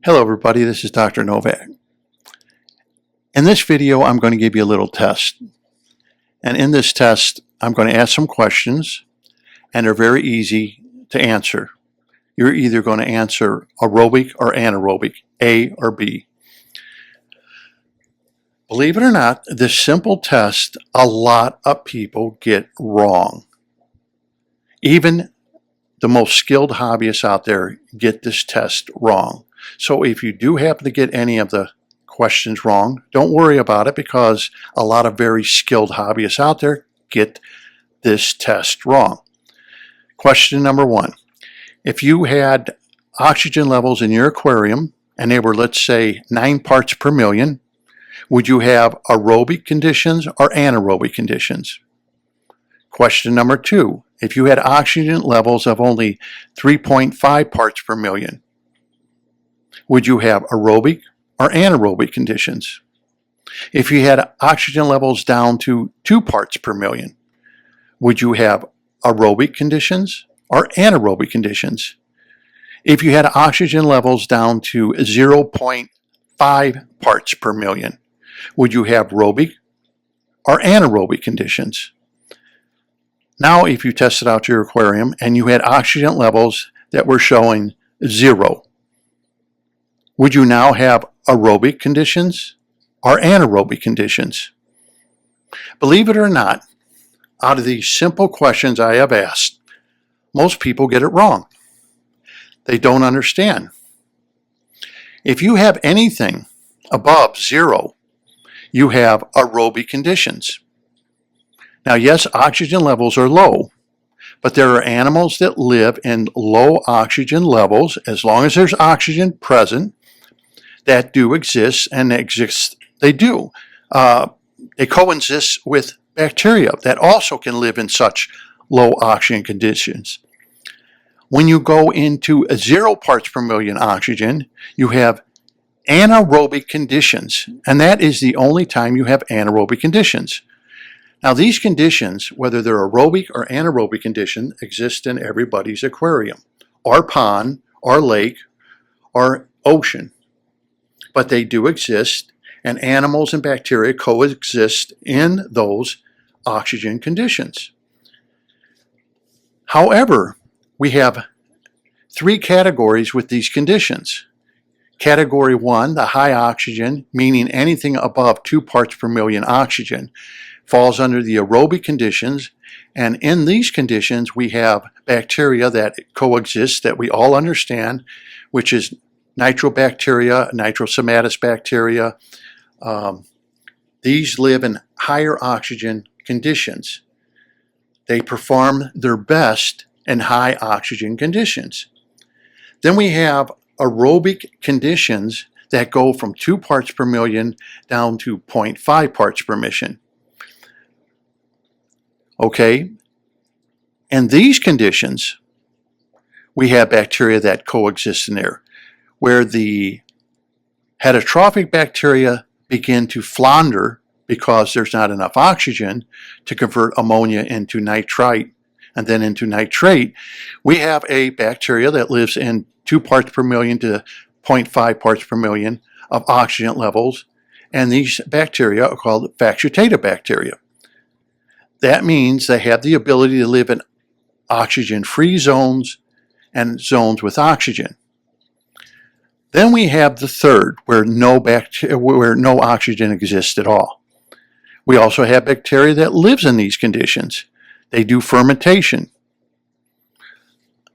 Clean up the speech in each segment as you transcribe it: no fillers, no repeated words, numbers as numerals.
Hello everybody, this is Dr. Novak. In this video, I'm going to give you a little test. And in this test, I'm going to ask some questions, and they're very easy to answer. You're either going to answer aerobic or anaerobic, A or B. Believe it or not, this simple test, a lot of people get wrong. Even the most skilled hobbyists out there get this test wrong. So if you do happen to get any of the questions wrong, don't worry about it, because a lot of very skilled hobbyists out there get this test wrong. Question number one. If you had oxygen levels in your aquarium and they were, let's say, 9 parts per million, would you have aerobic conditions or anaerobic conditions? Question number two. If you had oxygen levels of only 3.5 parts per million, would you have aerobic or anaerobic conditions? If you had oxygen levels down to 2 parts per million, would you have aerobic conditions or anaerobic conditions? If you had oxygen levels down to 0.5 parts per million, would you have aerobic or anaerobic conditions? Now, if you tested out your aquarium and you had oxygen levels that were showing 0, would you now have aerobic conditions or anaerobic conditions? Believe it or not, out of these simple questions I have asked, most people get it wrong. They don't understand. If you have anything above 0, you have aerobic conditions. Now, yes, oxygen levels are low, but there are animals that live in low oxygen levels, as long as there's oxygen present, that do exist, and they do. They coexist with bacteria that also can live in such low oxygen conditions. When you go into 0 parts per million oxygen, you have anaerobic conditions, and that is the only time you have anaerobic conditions. Now, these conditions, whether they're aerobic or anaerobic condition, exist in everybody's aquarium, or pond, or lake, or ocean. But they do exist, and animals and bacteria coexist in those oxygen conditions. However, we have 3 categories with these conditions. Category 1, the high oxygen, meaning anything above 2 parts per million oxygen, falls under the aerobic conditions, and in these conditions we have bacteria that coexist that we all understand, which is nitrobacteria, nitrosomatous bacteria. These live in higher oxygen conditions. They perform their best in high oxygen conditions. Then we have aerobic conditions that go from 2 parts per million down to 0.5 parts per million. Okay, in these conditions, we have bacteria that coexist in there, where the heterotrophic bacteria begin to flounder because there's not enough oxygen to convert ammonia into nitrite and then into nitrate. We have a bacteria that lives in 2 parts per million to 0.5 parts per million of oxygen levels, and these bacteria are called facultative bacteria. That means they have the ability to live in oxygen-free zones and zones with oxygen. Then we have the third, where no oxygen exists at all. We also have bacteria that lives in these conditions. They do fermentation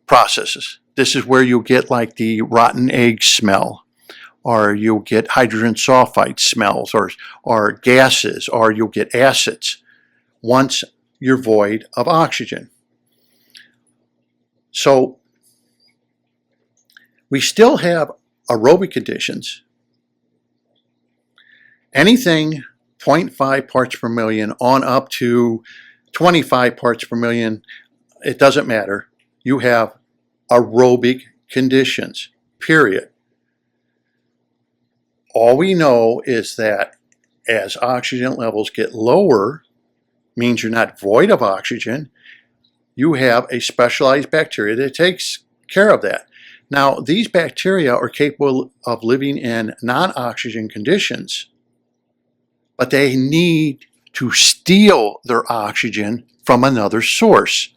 processes. This is where you'll get like the rotten egg smell, or you'll get hydrogen sulfide smells, or gases, or you'll get acids once you're void of oxygen. So we still have aerobic conditions. Anything 0.5 parts per million on up to 25 parts per million, it doesn't matter. You have aerobic conditions, period. All we know is that as oxygen levels get lower, means you're not void of oxygen, you have a specialized bacteria that takes care of that. Now, these bacteria are capable of living in non-oxygen conditions, but they need to steal their oxygen from another source,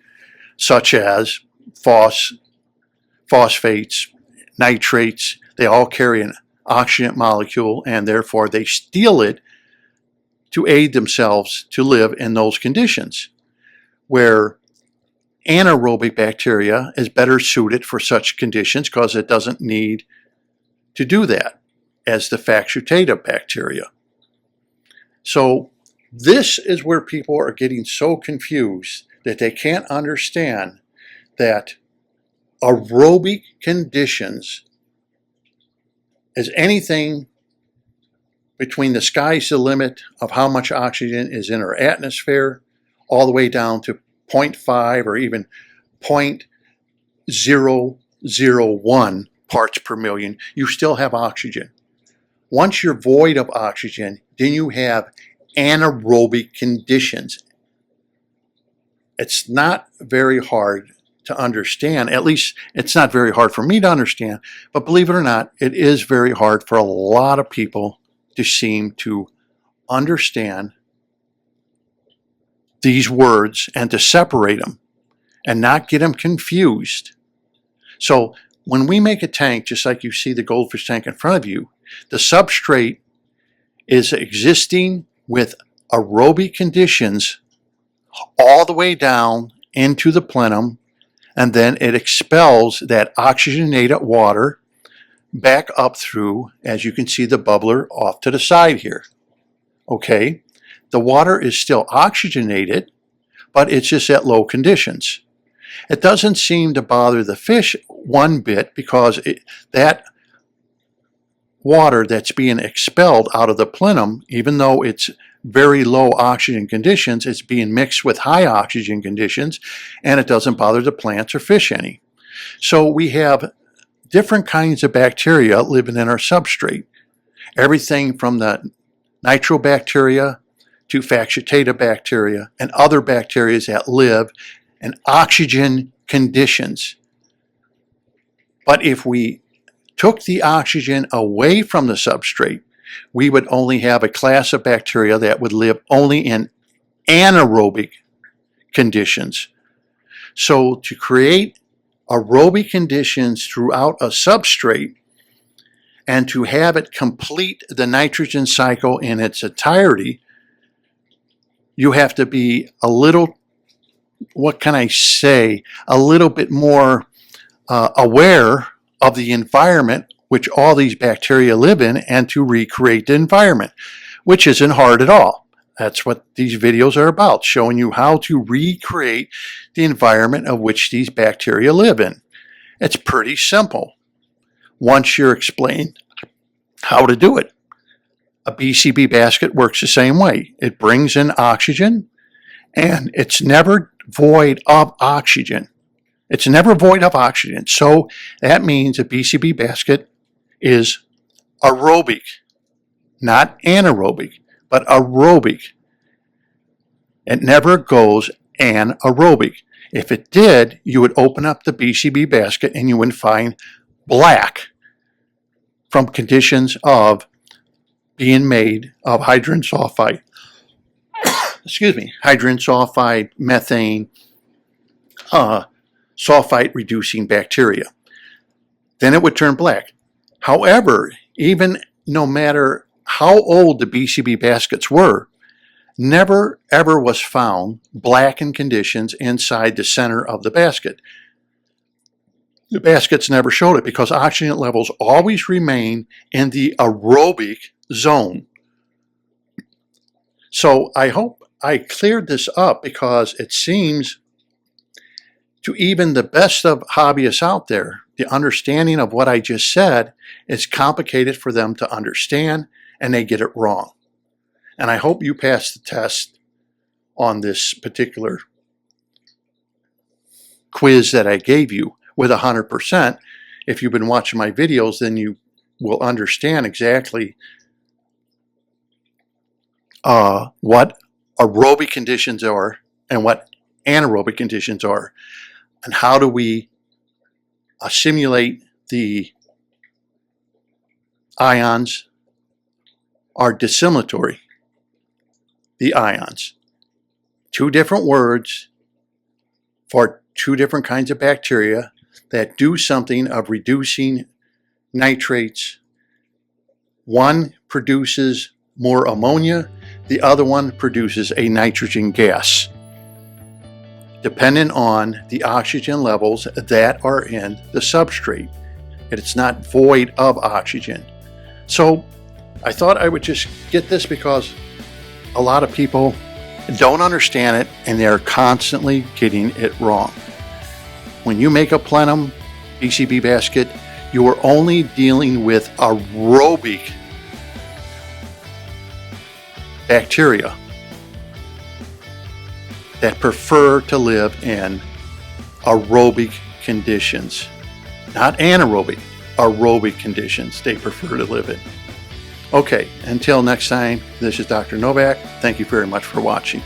such as phosphates, nitrates. They all carry an oxygen molecule, and therefore they steal it to aid themselves to live in those conditions, where anaerobic bacteria is better suited for such conditions because it doesn't need to do that as the facultative bacteria. So this is where people are getting so confused that they can't understand that aerobic conditions is anything between the sky's the limit of how much oxygen is in our atmosphere, all the way down to 0.5 or even 0.001 parts per million, you still have oxygen. Once you're void of oxygen, then you have anaerobic conditions. It's not very hard to understand. At least it's not very hard for me to understand, but believe it or not, it is very hard for a lot of people to seem to understand these words and to separate them and not get them confused. So when we make a tank, just like you see the goldfish tank in front of you, the substrate is existing with aerobic conditions all the way down into the plenum, and then it expels that oxygenated water back up through, as you can see, the bubbler off to the side here. Okay? The water is still oxygenated, but it's just at low conditions. It doesn't seem to bother the fish one bit because that water that's being expelled out of the plenum, even though it's very low oxygen conditions, it's being mixed with high oxygen conditions, and it doesn't bother the plants or fish any. So we have different kinds of bacteria living in our substrate. Everything from the nitrobacteria to facultative bacteria and other bacteria that live in oxygen conditions. But if we took the oxygen away from the substrate, we would only have a class of bacteria that would live only in anaerobic conditions. So to create aerobic conditions throughout a substrate and to have it complete the nitrogen cycle in its entirety, you have to be a little, what can I say, a little bit more aware of the environment which all these bacteria live in and to recreate the environment, which isn't hard at all. That's what these videos are about, showing you how to recreate the environment of which these bacteria live in. It's pretty simple once you're explained how to do it. A BCB basket works the same way. It brings in oxygen, and it's never void of oxygen. It's never void of oxygen. So that means a BCB basket is aerobic, not anaerobic, but aerobic. It never goes anaerobic. If it did, you would open up the BCB basket and you would find black from conditions of being made of hydrogen sulfide, hydrogen sulfide, methane, sulfite reducing bacteria. Then it would turn black. However, even no matter how old the BCB baskets were, never ever was found blackened conditions inside the center of the basket. The baskets never showed it because oxygen levels always remain in the aerobic zone. So I hope I cleared this up because it seems to even the best of hobbyists out there, the understanding of what I just said is complicated for them to understand and they get it wrong. And I hope you pass the test on this particular quiz that I gave you with 100%. If you've been watching my videos, then you will understand exactly what aerobic conditions are and what anaerobic conditions are, and how do we simulate the ions are dissimilatory. The ions. Two different words for two different kinds of bacteria that do something of reducing nitrates. One produces more ammonia, the other one produces a nitrogen gas, dependent on the oxygen levels that are in the substrate. It's not void of oxygen. So I thought I would just get this because a lot of people don't understand it and they're constantly getting it wrong. When you make a plenum PCB basket, you are only dealing with aerobic bacteria that prefer to live in aerobic conditions, not anaerobic, aerobic conditions they prefer to live in. Okay, until next time, this is Dr. Novak. Thank you very much for watching.